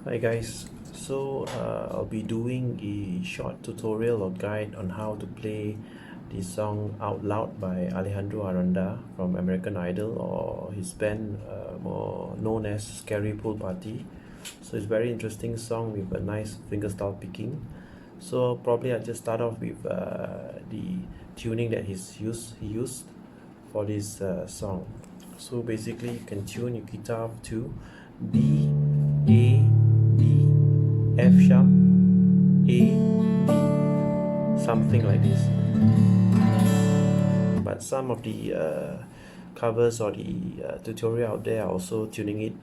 Hi guys, I'll be doing a short tutorial or guide on how to play the song Out Loud by Alejandro Aranda from American Idol, or his band more known as Scarypoolparty. So it's a very interesting song with a nice fingerstyle picking. So probably I'll just start off with the tuning that he used for this song. So basically you can tune your guitar to D, A, D, F sharp, A, D, something like this. But some of the covers or the tutorial out there are also tuning it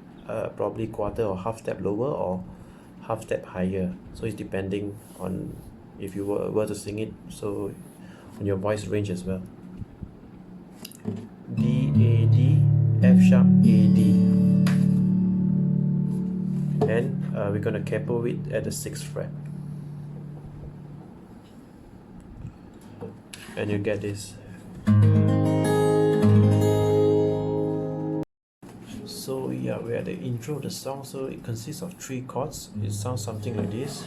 probably quarter or half step lower or half step higher. So it's depending on if you were to sing it, so on your voice range as well. D, A, D, F sharp, A, D. And we're going to capo it at the 6th fret, and you get this. So yeah, we're at the intro of the song. So it consists of 3 chords. It sounds something like this.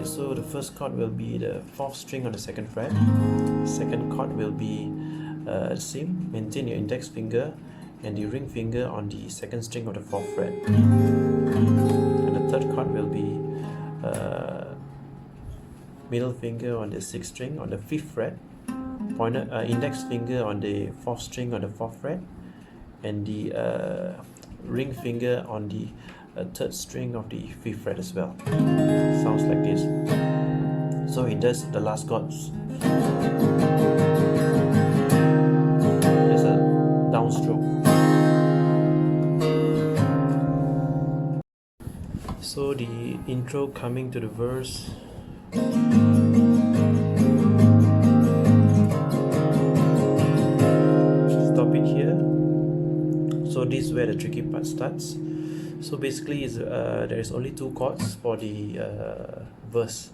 So the first chord will be the 4th string on the 2nd fret. The second chord will be sim, maintain your index finger and the ring finger on the 2nd string of the 4th fret. And the third chord will be middle finger on the 6th string on the 5th fret, pointer index finger on the 4th string on the 4th fret, and the ring finger on the 3rd string of the 5th fret as well. Sounds like this. So it does the last chords. There's a downstroke. So the intro coming to the verse. Stop it here. So this is where the tricky part starts. So basically there is only 2 chords for the verse,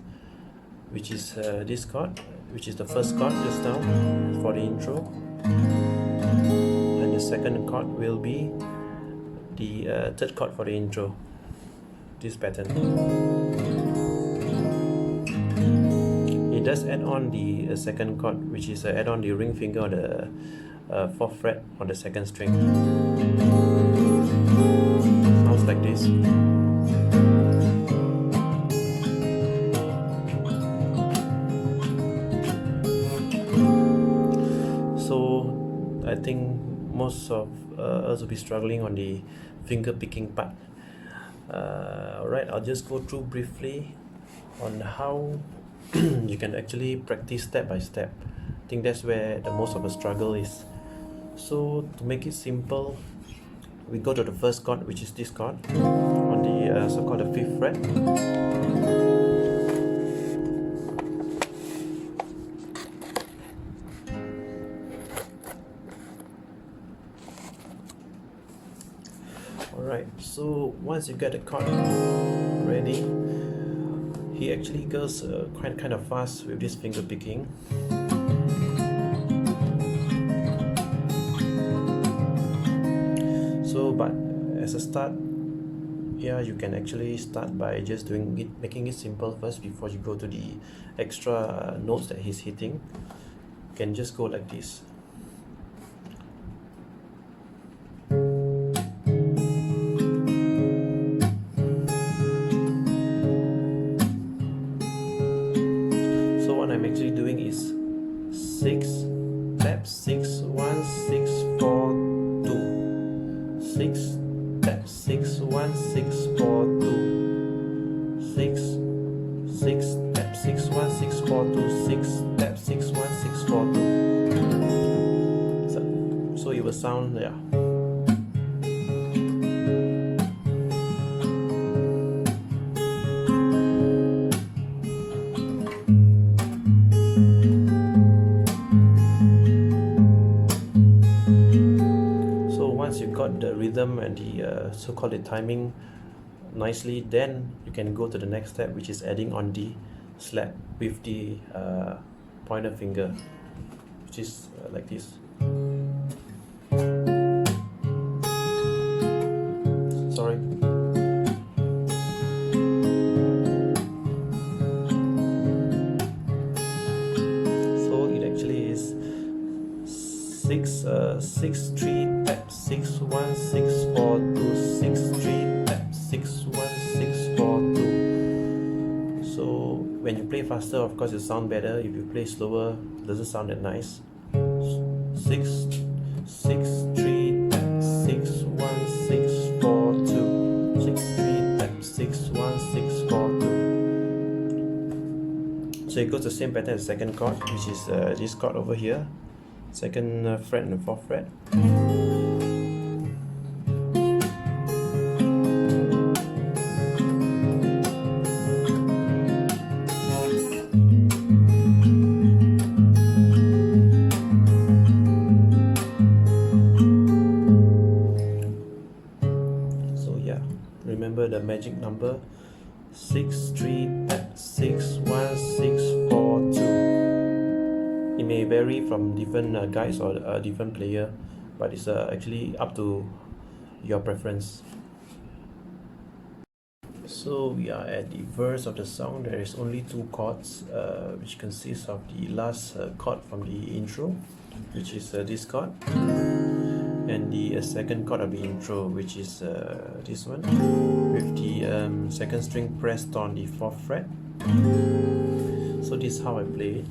which is this chord, which is the first chord just now for the intro, and the second chord will be the 3rd chord for the intro, this pattern. It does add on the 2nd chord, which is add on the ring finger on the 4th fret on the 2nd string. Sounds like this. So I think most of us will be struggling on the finger picking part. Alright, I'll just go through briefly on how you can actually practice step by step. I think that's where the most of the struggle is. So to make it simple, we go to the first chord, which is this chord on the so-called the 5th fret. Alright, so once you get the chord ready, he actually goes kind of fast with this finger picking. So, but as a start, yeah, you can actually start by just doing it, making it simple first before you go to the extra notes that he's hitting. You can just go like this. So what I'm actually doing is 6 tap 6 1 6 4 6 tap 6 1 6 4 2 6 6 tap 6 1 6 4 2 6 tap 6 1 6 4 2. So it will sound, yeah. You got the rhythm and the so-called timing nicely, then you can go to the next step, which is adding on the slap with the pointer finger. which is like this. Sorry. So it actually is 6-3 tap 6-1-6-4-2, 6-3 tap 6-1-6-4-2. So when you play faster, of course it sounds better. If you play slower, it doesn't sound that nice. 6-3 tap 6-1-6-4-2, 6-3 tap 6-1-6-4-2. So it goes the same pattern as second chord, which is this chord over here, second fret and the fourth fret. So yeah, remember the magic number 6-3 tap 6-1-6-4-2. It may vary from different guides or different player, but it's actually up to your preference. So we are at the verse of the song. There is only two chords, which consists of the last chord from the intro, which is this chord, and the second chord of the intro, which is this one, with the second string pressed on the fourth fret. So this is how I play it.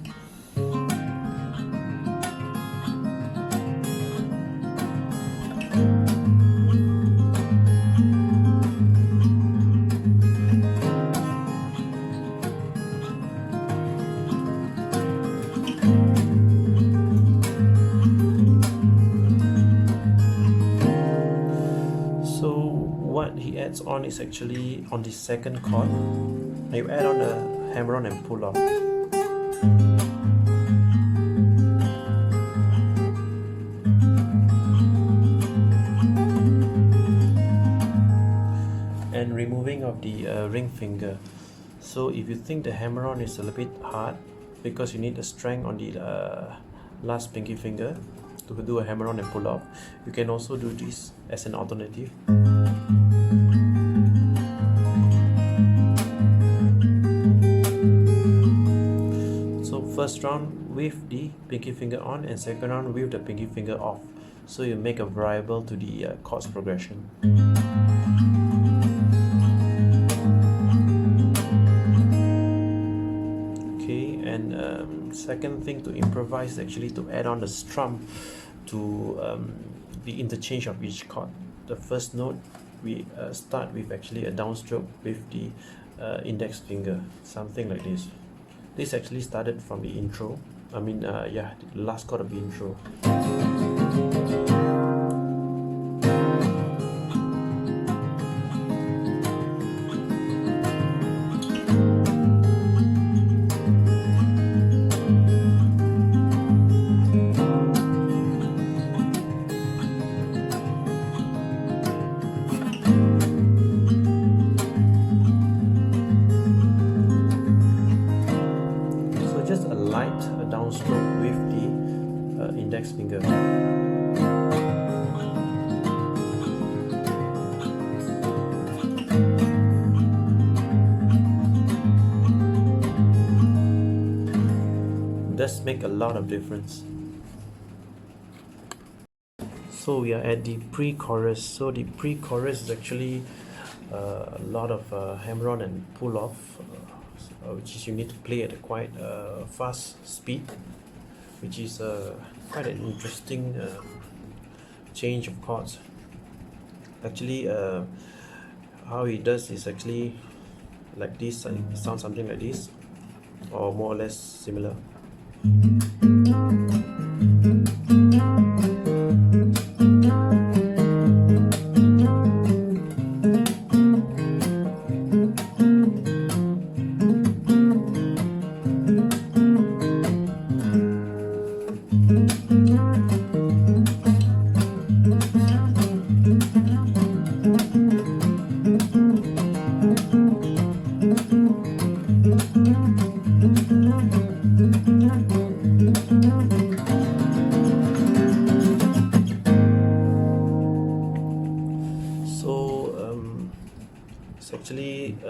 What he adds on is actually on the second chord. Now you add on the hammer-on and pull-off. And removing of the ring finger. So if you think the hammer-on is a little bit hard because you need the strength on the last pinky finger to do a hammer-on and pull-off, you can also do this as an alternative. First round with the pinky finger on and second round with the pinky finger off, so you make a variable to the chords progression. Okay, and second thing to improvise is actually to add on the strum to the interchange of each chord. The first note we start with actually a downstroke with the index finger, something like this. This actually started from the intro. I mean, yeah, the last chord of the intro. Downstroke with the index finger. Does make a lot of difference. So we are at the pre-chorus. So the pre-chorus is actually a lot of hammer-on and pull-off, which is you need to play at a quite fast speed, which is quite an interesting change of chords. Actually, how he does is actually like this. It sounds something like this, or more or less similar.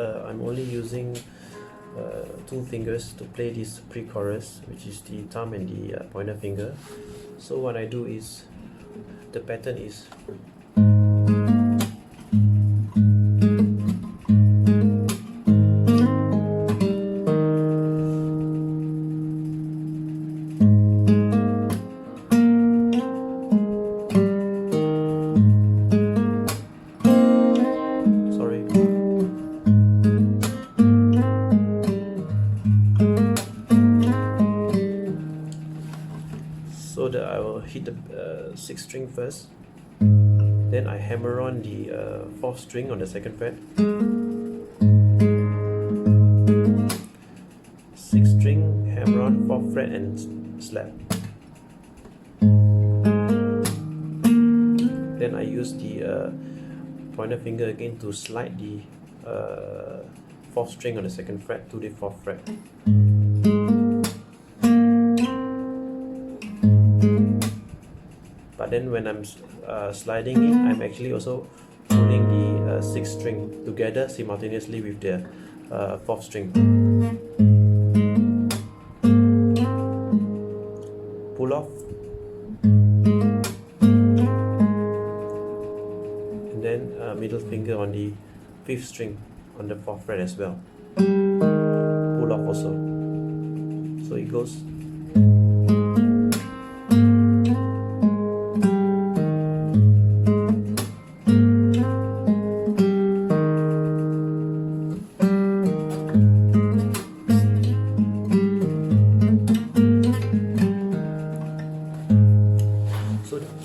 I'm only using 2 fingers to play this pre-chorus, which is the thumb and the pointer finger. So what I do is, the pattern is so that I will hit the 6th string first, then I hammer on the 4th string on the 2nd fret, 6th string, hammer on 4th fret and slap. Then I use the pointer finger again to slide the 4th string on the 2nd fret to the 4th fret. But then when I'm sliding it, I'm actually also pulling the 6th string together simultaneously with the 4th string. Pull off, and then middle finger on the 5th string on the 4th fret as well. Pull off also. So it goes.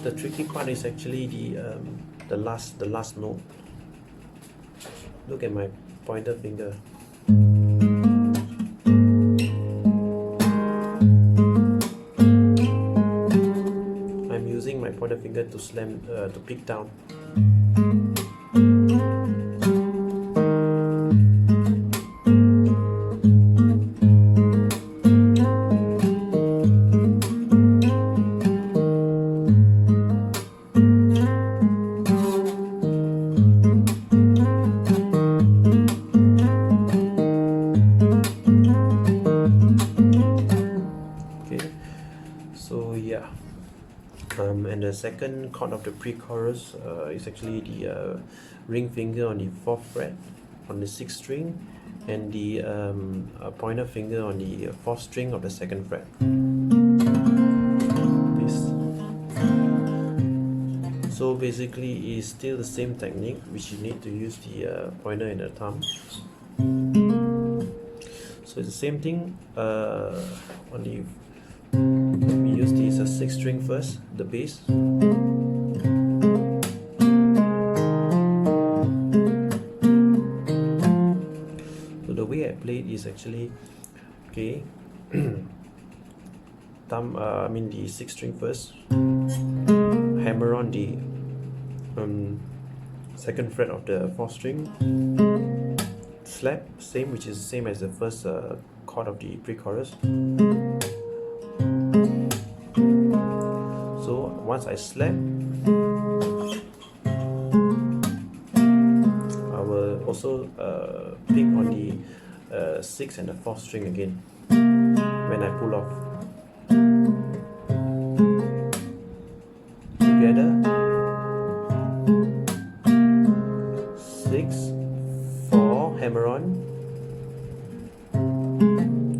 The tricky part is actually the last note. Look at my pointer finger. I'm using my pointer finger to slam to pick down. So yeah, and the second chord of the pre-chorus is actually the ring finger on the 4th fret on the 6th string, and the pointer finger on the 4th string of the 2nd fret. This. So basically, it's still the same technique, which you need to use the pointer and the thumb. So it's the same thing on the. We use this 6th string first, the bass. So the way I play it is actually, okay, thumb, I mean the 6th string first, hammer on the 2nd fret of the 4th string, slap, same, which is the same as the first chord of the pre-chorus. So once I slap, I will also pick on the 6th and the 4th string again when I pull off. Together, 6, 4, hammer on,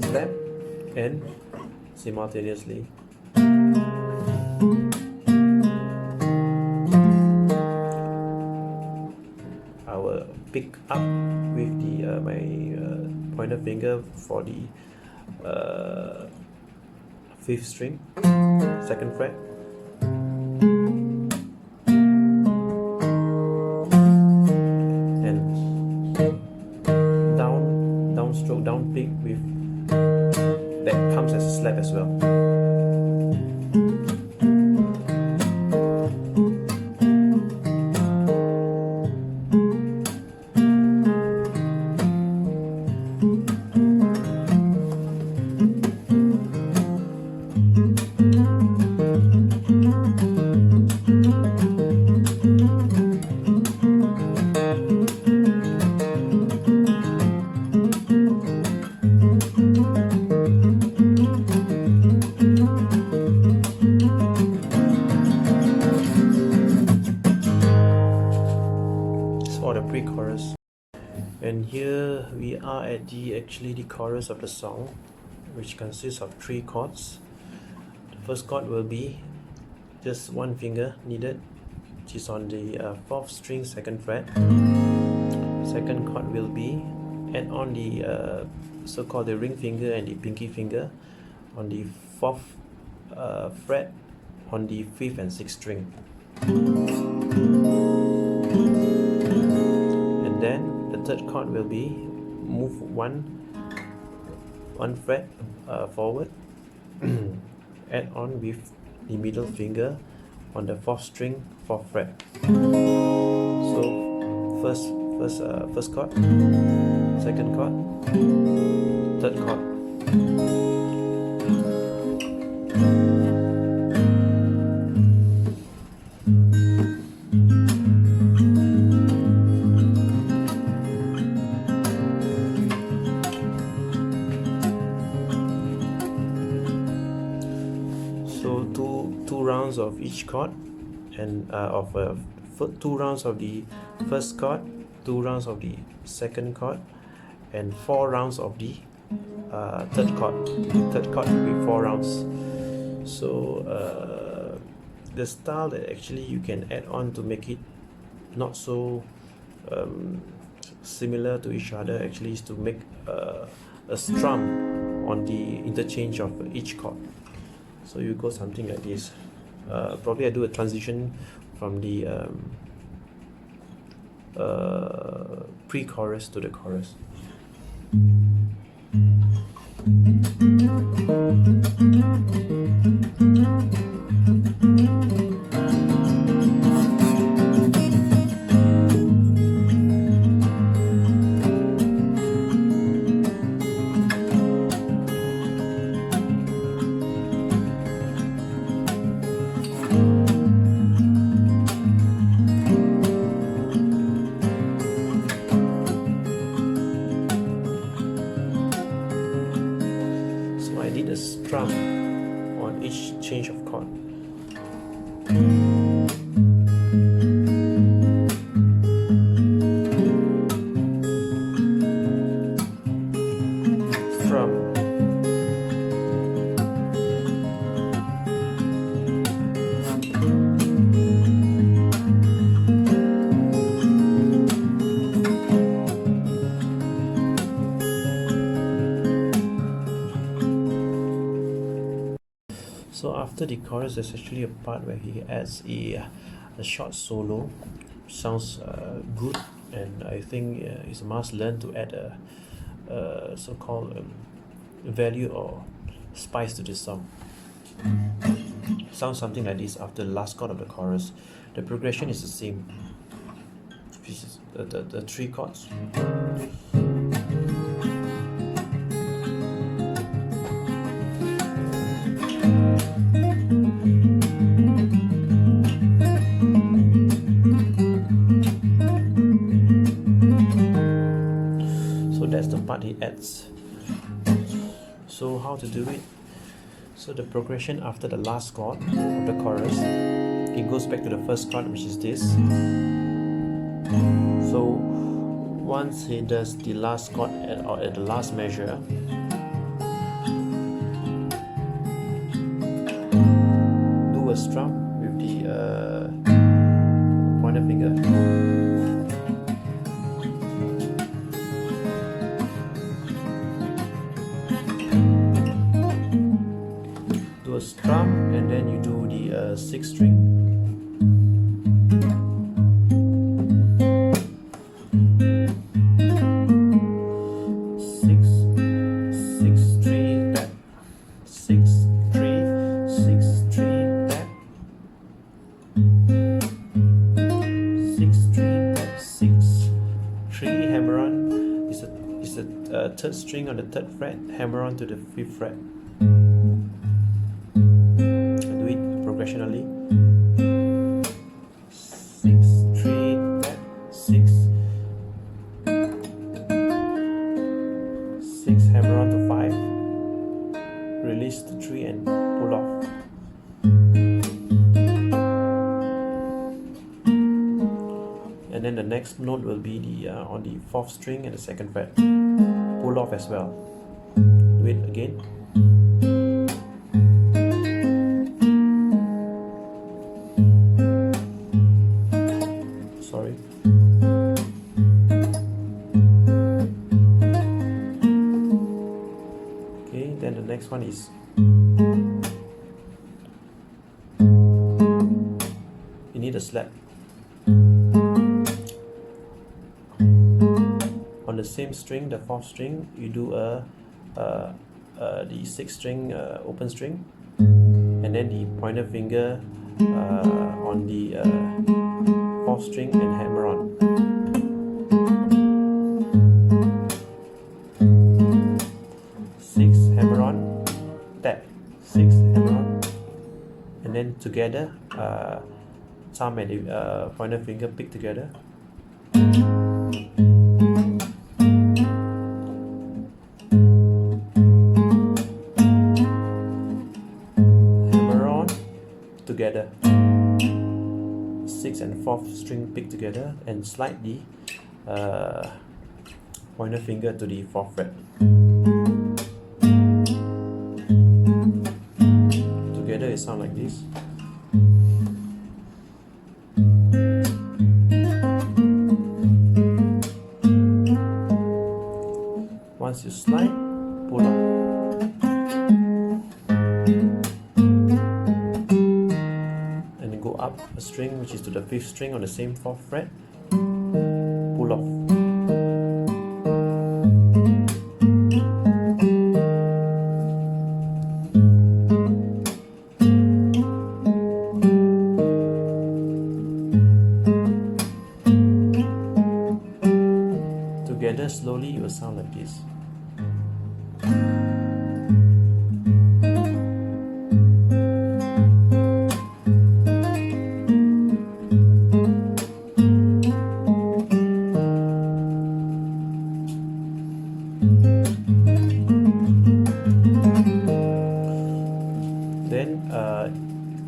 slap, and simultaneously. I will pick up with the my pointer finger for the 5th string, 2nd fret, and downstroke, down pick with that comes as a slap as well. here we are at the chorus of the song, which consists of 3 chords. The first chord will be just one finger needed, which is on the 4th string, 2nd fret. Second chord will be add on the so-called the ring finger and the pinky finger on the 4th fret on the 5th and 6th string. And then the third chord will be move one fret forward, add on with the middle finger on the 4th string, 4th fret. So first chord, second chord, third chord. So two rounds of each chord, and 2 rounds of the first chord, 2 rounds of the second chord, and 4 rounds of the third chord. Third chord will be 4 rounds. So the style that actually you can add on to make it not so similar to each other actually is to make a strum on the interchange of each chord. So you go something like this. Probably I do a transition from the pre-chorus to the chorus. Strum on each change of chord. Strum. So after the chorus, there's actually a part where he adds a short solo. Sounds good, and I think it's a must learn to add a so-called value or spice to the song. Sounds something like this after the last chord of the chorus. The progression is the same. This is the 3 chords. That's the part he adds. So how to do it? So the progression after the last chord of the chorus, it goes back to the first chord, which is this. So once he does the last chord at the last measure, do a strum with the pointer finger. A strum, and then you do the 6th string. Six, 3, that. 6, 3, 6, 3, that. 6, 3, that. 6, 3, hammer on. Is the 3rd string on the 3rd fret. Hammer on to the 5th fret. Progressionally. 6, 3, that, 6, 6, hammer on to 5, release the 3 and pull off. And then the next note will be the on the 4th string and the 2nd fret. Pull off as well. Do it again. Sorry. Okay, then the next one is you need a slap. On the same string, the 4th string, you do the 6th string open string, and then the pointer finger on the 4th string and hammer on. Six, hammer on, tap, 6, hammer on, and then together, thumb and the pointer finger pick together. Together, 6th and 4th string pick together, and slide the pointer finger to the 4th fret. Together it sounds like this. Once you slide, pull off. Up a string which is to the 5th string on the same 4th fret, pull off. Together slowly it will sound like this.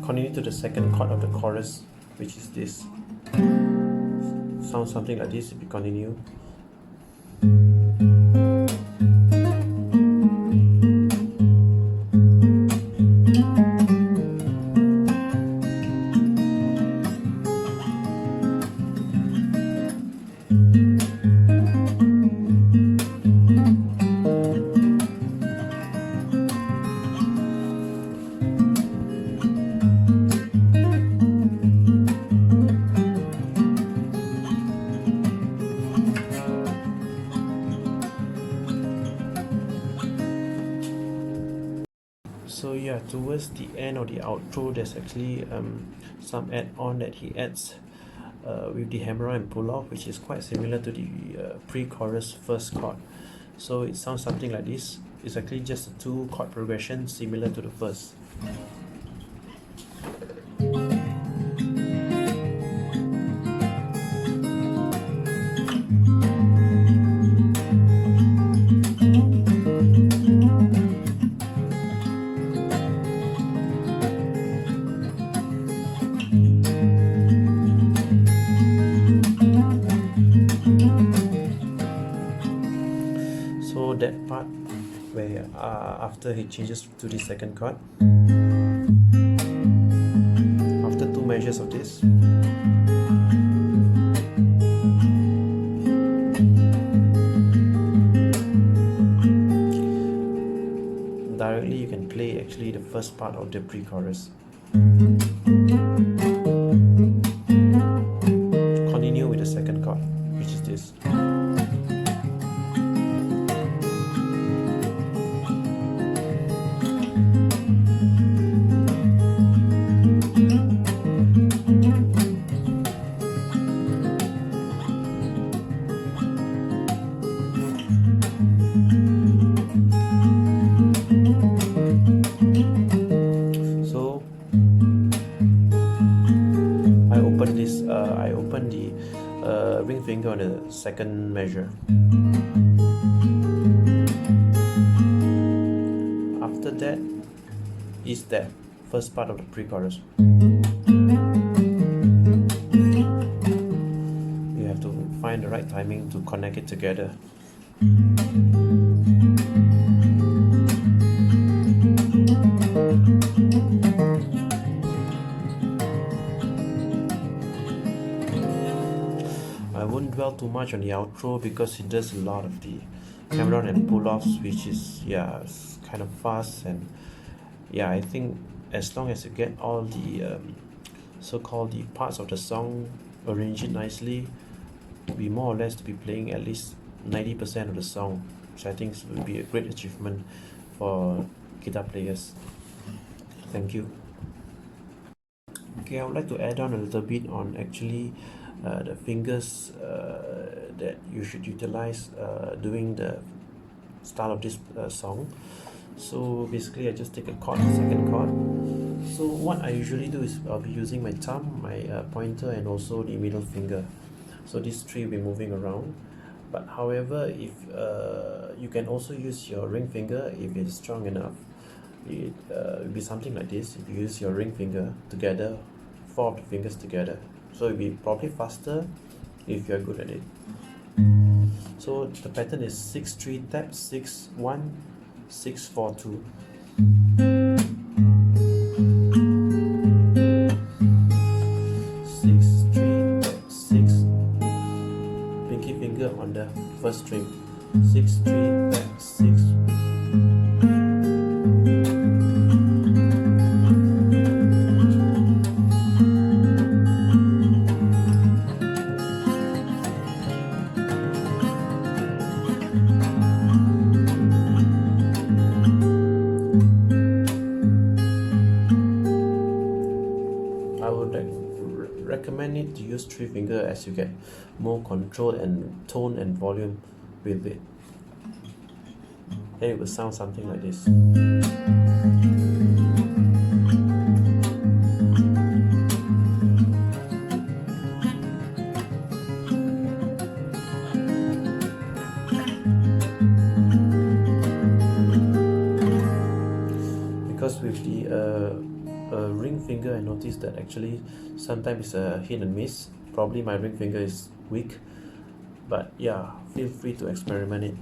Continue to the 2nd chord of the chorus, which is this. Sounds something like this if you continue. So yeah, towards the end of the outro, there's actually some add-on that he adds with the hammer and pull off, which is quite similar to the pre-chorus 1st chord. So it sounds something like this. It's actually just a 2 chord progression similar to the 1st. That part where after he changes to the 2nd chord, after 2 measures of this, directly you can play actually the 1st part of the pre-chorus. Continue with the 2nd chord, which is this. I open the ring finger on the 2nd measure. After that is that 1st part of the pre-chorus. You have right timing to connect it together. I won't dwell too much on the outro because it does a lot of the camera and pull-offs, which is it's kind of fast, and I think as long as you get all the so-called the parts of the song arranged nicely, we more or less to be playing at least 90% of the song, which I think will be a great achievement for guitar players. Thank you. Okay, I would like to add on a little bit on actually the fingers that you should utilize doing the style of this song. So basically I just take a chord, second chord. So what I usually do is I'll be using my thumb, my pointer, and also the middle finger. So these three will be moving around. But however, if you can also use your ring finger if it's strong enough. It will be something like this. If you use your ring finger together, 4 of the fingers together, so it'll be probably faster if you're good at it. So the pattern is 6-3 tap, 6-1, 6-4-2. 6-3 tap, 6. Pinky finger on the first string. 6-3 tap, 6. Recommend it to use 3 finger as you get more control and tone and volume with it. Then it will sound something like this. Because with the ring finger, I noticed that actually sometimes it's a hit and miss. Probably my ring finger is weak, but yeah, feel free to experiment it.